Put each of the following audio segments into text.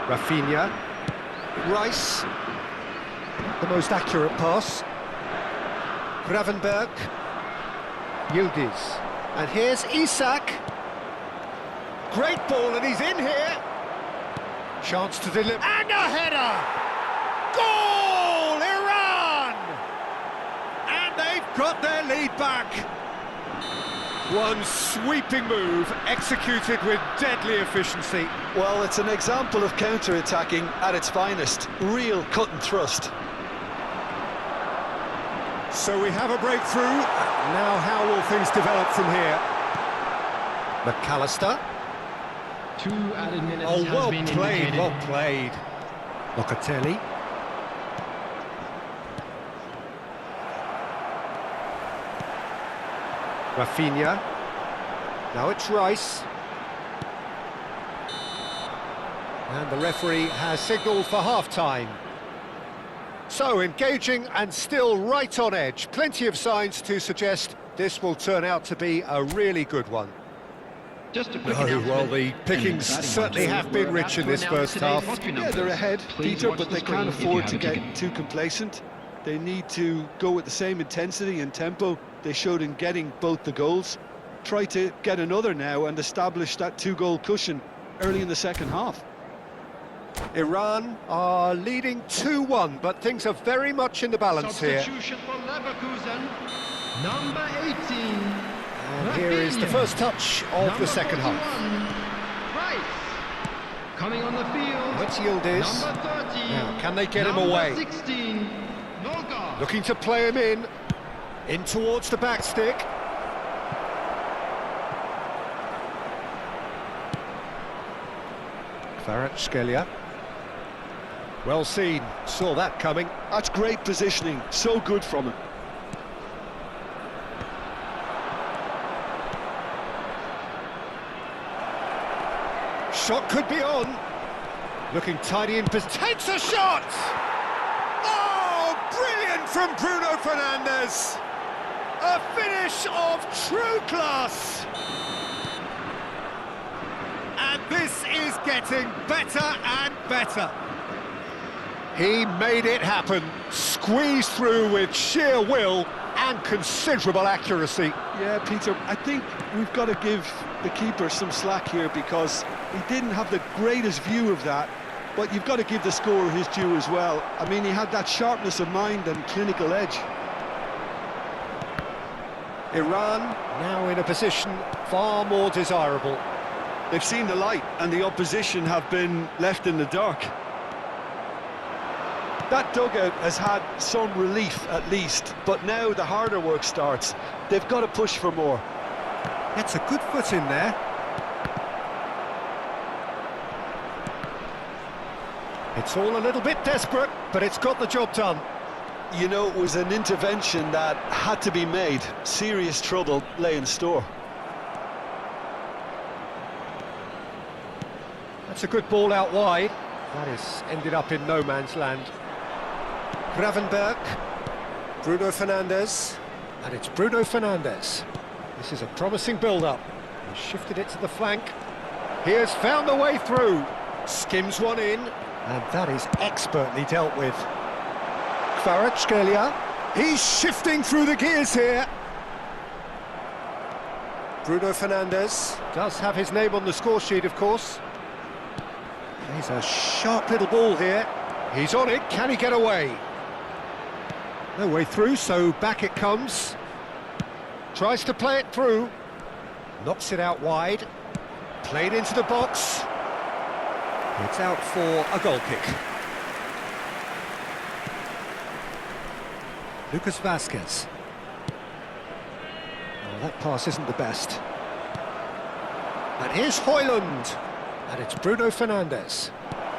Rafinha. Rice. The most accurate pass. Gravenberg. Yildiz. And here's Isak. Great ball, and he's in here. Chance to deliver. And a header! Goal! Iran! And they've got their lead back. One sweeping move, executed with deadly efficiency. Well, it's an example of counter-attacking at its finest. Real cut and thrust. So we have a breakthrough. Now how will things develop from here? McAllister. 2 added minutes Oh, has well been played, indicated. well played. Locatelli. Rafinha. Now it's Rice. And the referee has signalled for half-time. So, engaging and still right on edge. Plenty of signs to suggest this will turn out to be a really good one. Just a quick Oh, announcement. well, the pickings An exciting certainly one. have been We're rich about in to this announce first today's half. lottery Yeah, numbers. they're ahead, Please Peter, watch but the they screen can't if you afford have to a get ticket. too complacent. They need to go with the same intensity and tempo they showed in getting both the goals. Try to get another now and establish that 2-goal cushion early in the second half. Iran are leading 2-1, but things are very much in the balance here. Substitution for Leverkusen, number 18. And here is the first touch of Number the second half. 41, Rice. Coming on the field. That's Yildiz. Number 30. Now, can they get him Number away? 16. Nolga. Looking to play him in towards the back stick. Kvaratskhelia. Well seen, saw that coming. That's great positioning, so good from him. Shot could be on. Looking tidy in position. Takes a shot! Oh, brilliant from Bruno Fernandes! A finish of true class! And this is getting better and better. He made it happen, squeezed through with sheer will and considerable accuracy. Yeah, Peter, I think we've got to give the keeper some slack here because he didn't have the greatest view of that, but you've got to give the scorer his due as well. I mean, he had that sharpness of mind and clinical edge. Iran now in a position far more desirable. They've seen the light and the opposition have been left in the dark. That dugout has had some relief at least, but now the harder work starts. They've got to push for more. That's a good foot in there. It's all a little bit desperate, but it's got the job done. You know, it was an intervention that had to be made. Serious trouble lay in store. That's a good ball out wide. That has ended up in no man's land. Gravenberg, Bruno Fernandes, and it's Bruno Fernandes. This is a promising build-up. He shifted it to the flank. He has found the way through. Skims one in, and that is expertly dealt with. Kvaratskhelia, he's shifting through the gears here. Bruno Fernandes does have his name on the score sheet, of course. He's a sharp little ball here. He's on it, can he get away? No way through, so back it comes. Tries to play it through. Knocks it out wide. Played into the box. It's out for a goal kick. Lucas Vazquez. Oh, that pass isn't the best. And here's Højlund. And it's Bruno Fernandes.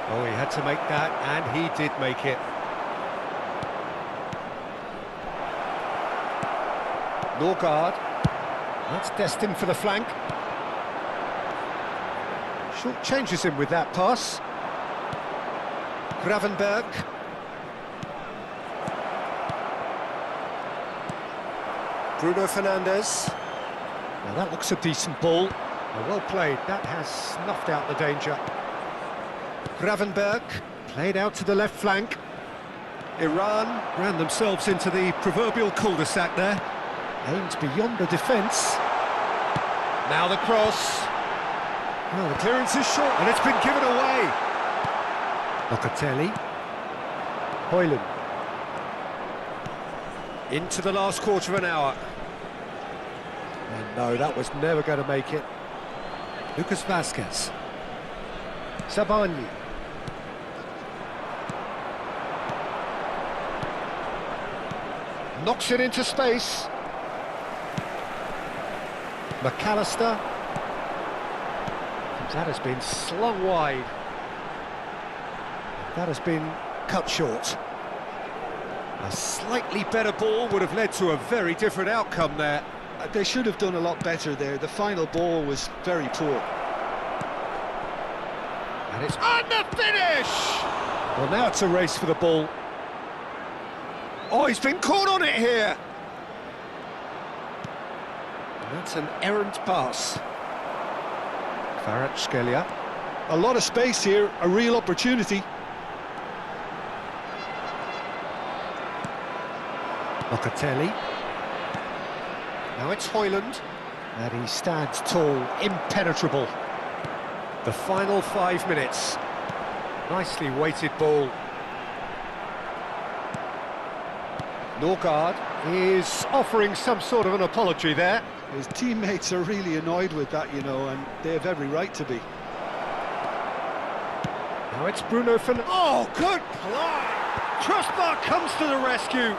Oh, he had to make that, and he did make it. Norgard. That's destined for the flank. Short changes him with that pass. Gravenberg. Bruno Fernandes. Now that looks a decent ball. Well played, that has snuffed out the danger. Gravenberg played out to the left flank. Iran ran themselves into the proverbial cul-de-sac there. Aimed beyond the defence. Now the cross. Well, the clearance is short and it's been given away. Locatelli. Højlund. Into the last quarter of an hour. And no, that was never going to make it. Lucas Vazquez. Sabani. Knocks it into space. McAllister. That has been slung wide. That has been cut short. A slightly better ball would have led to a very different outcome there. They should have done a lot better there. The final ball was very poor. And it's on the finish! Well, now it's a race for the ball. Oh, he's been caught on it here! And that's an errant pass. Kvaratskhelia. A lot of space here, a real opportunity. Locatelli. Now it's Højlund. And he stands tall, impenetrable. The final 5 minutes. Nicely weighted ball. Norgard is offering some sort of an apology there. His teammates are really annoyed with that, you know, and they have every right to be. Now it's Bruno Fernandes. Oh, good play! Crossbar comes to the rescue.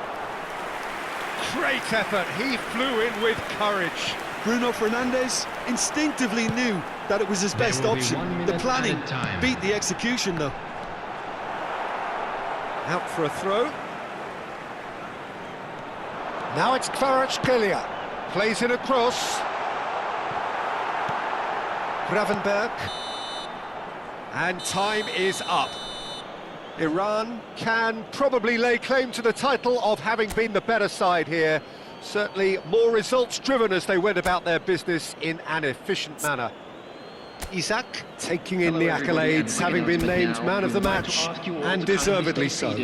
Great effort, he flew in with courage. Bruno Fernandes instinctively knew that it was his best option. The planning beat the execution, though. Out for a throw. Now it's Kvaratskhelia. Plays it across. Gravenberg. And time is up. Iran can probably lay claim to the title of having been the better side here. Certainly more results-driven as they went about their business in an efficient manner. Isak taking in the accolades, having been named man of the match, and deservedly so.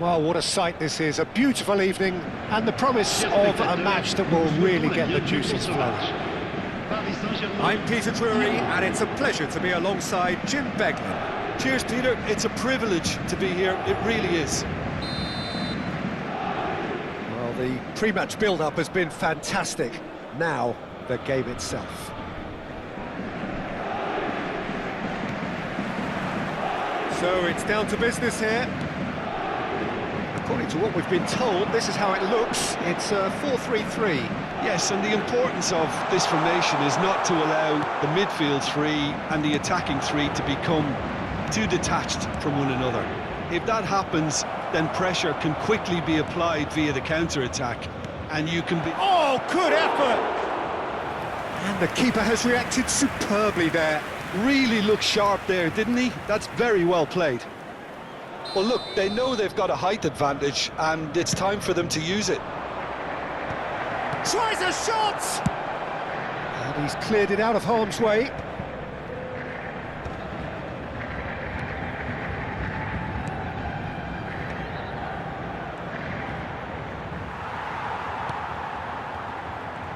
Well, what a sight this is. A beautiful evening and the promise of a match that will really get the juices flowing. I'm Peter Drury, and it's a pleasure to be alongside Jim Beglin. Cheers, Peter. It's a privilege to be here. It really is. Well, the pre-match build-up has been fantastic. Now, the game itself. So it's down to business here. According to what we've been told, this is how it looks. It's a 4-3-3. Yes, and the importance of this formation is not to allow the midfield three and the attacking three to become too detached from one another. If that happens, then pressure can quickly be applied via the counter-attack, and you can be... Oh, good effort! And the keeper has reacted superbly there. Really looked sharp there, didn't he? That's very well played. Well, look, they know they've got a height advantage, and it's time for them to use it. Tries a shot! And he's cleared it out of harm's way.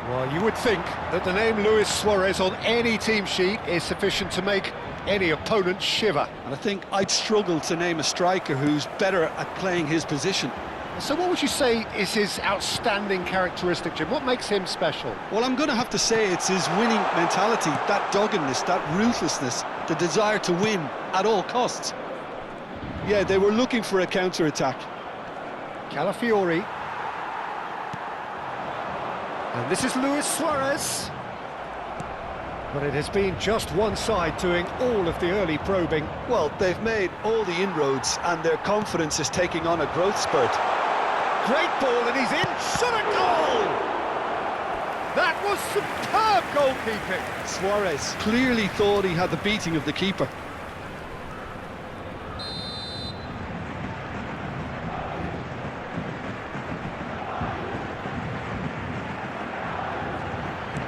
Well, you would think that the name Luis Suarez on any team sheet is sufficient to make any opponent shiver. And I think I'd struggle to name a striker who's better at playing his position. So what would you say is his outstanding characteristic, Jim? What makes him special? Well, I'm going to have to say it's his winning mentality, that doggedness, that ruthlessness, the desire to win at all costs. Yeah, they were looking for a counter-attack. Calafiori. And this is Luis Suarez. But it has been just one side doing all of the early probing. Well, they've made all the inroads and their confidence is taking on a growth spurt. Great ball and he's in. Shot a goal! That was superb goalkeeping. Suarez clearly thought he had the beating of the keeper.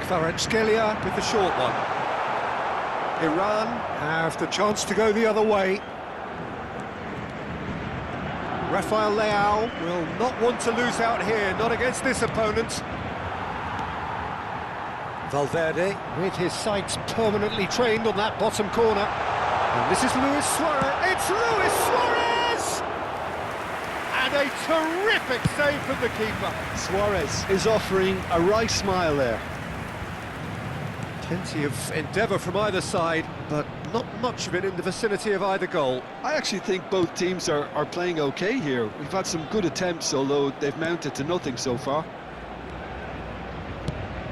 Kvaratskhelia with the short one. Iran have the chance to go the other way. Rafael Leao will not want to lose out here, not against this opponent. Valverde with his sights permanently trained on that bottom corner. And this is Luis Suarez. It's Luis Suarez! And a terrific save from the keeper. Suarez is offering a wry smile there. Plenty of endeavour from either side, but not much of it in the vicinity of either goal. I actually think both teams are playing okay here. We've had some good attempts, although they've mounted to nothing so far.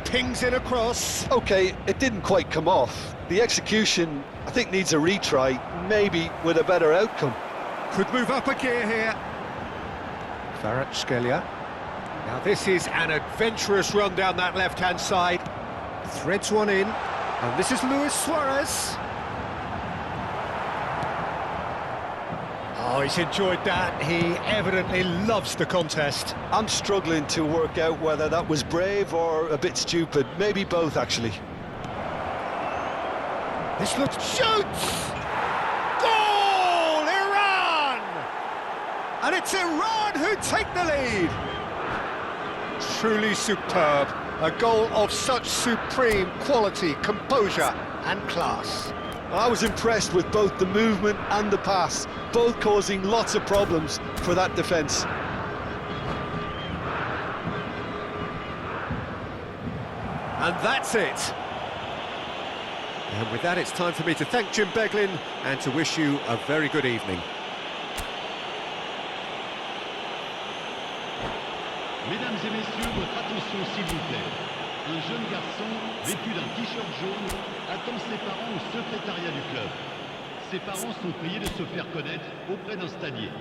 Pings in across. Okay, it didn't quite come off. The execution, I think, needs a retry, maybe with a better outcome. Could move up a gear here. Kvaratskhelia. Now this is an adventurous run down that left-hand side. Threads one in, and this is Luis Suarez. Oh, he's enjoyed that. He evidently loves the contest. I'm struggling to work out whether that was brave or a bit stupid. Maybe both, actually. This looks... Shoots! Goal! Iran! And it's Iran who take the lead. Truly superb. A goal of such supreme quality, composure and class. I was impressed with both the movement and the pass, both causing lots of problems for that defence. And that's it. And with that, it's time for me to thank Jim Beglin and to wish you a very good evening. Mesdames et messieurs, votre attention s'il vous plaît. Un jeune garçon, vêtu d'un t-shirt jaune, attend ses parents au secrétariat du club. Ses parents sont priés de se faire connaître auprès d'un stadier.